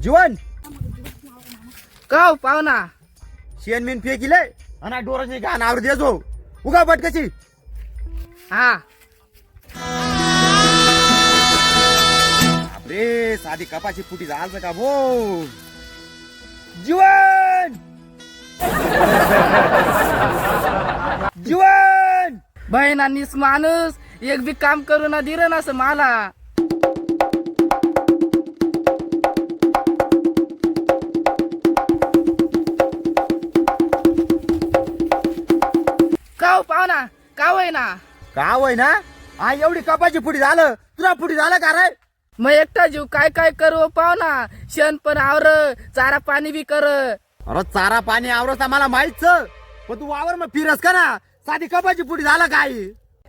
जीवन का पाहुणा शेण मेन फेकिले आणि डोराची घाण आवर देजो उगा पटकची. हा रे साधी कपाची फुटी झालं का भो. जीवन जीवन बहिणांनीच माणूस एक बी काम करू ना दिलं ना मला. का पाहुणा का होय ना का होय ना हा एवढी कपाची फुटी झालं तुला फुटी झालं का रे. मग एकटा जीव काय काय करू पाहुणा. शेण पण आवर चारा पाणी बी कर. अरे चारा पाणी आवरस मला माहितच पण तू वावर मग फिरस का ना साधी कपाची फुटी झालं काय.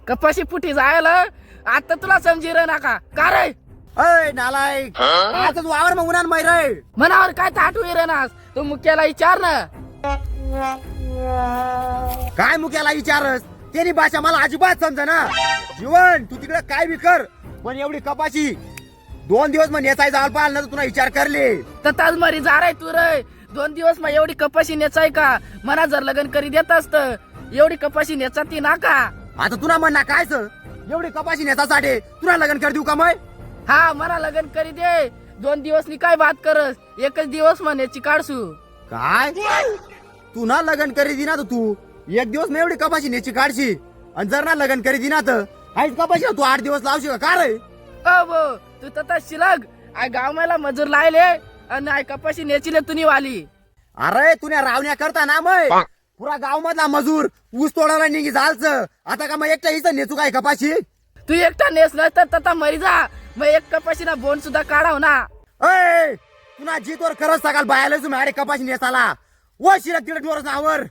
कपाशी फुटी जायला आता तुला समजी रे नका का रे. अय नालायक आता तू वावर मग उन्हान माही रे. मनावर काय ताटवी रे नास तू मुख्याला विचार ना. काय मुक्याला विचारस त्यानी भाषा मला अजिबात समजा ना. जीवन तू तिकडे काय बी कर पण एवढी कपाशी 2 दिवस मग नेचाय जाल पाहिलं ना तर तुला विचार करले. तर ताज मरी जा रे तू रे. 2 दिवस मग एवढी कपाशी नेचाय का. मना जर लग्न करी देत असत एवढी कपाशी नेचा ती ना का. आता तुला म्हणणार कायच एवढी कपाशी नेसासाठी तुला लग्न कर देऊ का मग. हा मला लग्न करी दे. 2 दिवस नी काय बात करस एकच दिवस म्हणायची काढसू. काय तू ना लग्न करी दिना तर तू 1 दिवस मग एवढी कपाशी नेची काढशी आणि जर ना लग्न करी दिना तर आईच कपाशी तू 8 दिवस लावशी का रे. बो तू तथा शिलग आय गाव मला मजूर लायले आणि आय कपाशी नेचिले तुनी वाली. अरे तुने रावण्या करता ना मग पुरा गाव मधला मजूर ऊस तोडायला निघी झालच आता का मग एकटा हिचं नेचू काय कपाशी. तू एकटा नेसलं तर तथा मरी जा. मग एक कपाशी ना बोन सुद्धा काढाव ना. अय तुला जीतवर खरंच सकाळ बायाला तुम्ही अरे कपाशी नेसाला व शिरक तिकडे डोरच नावर.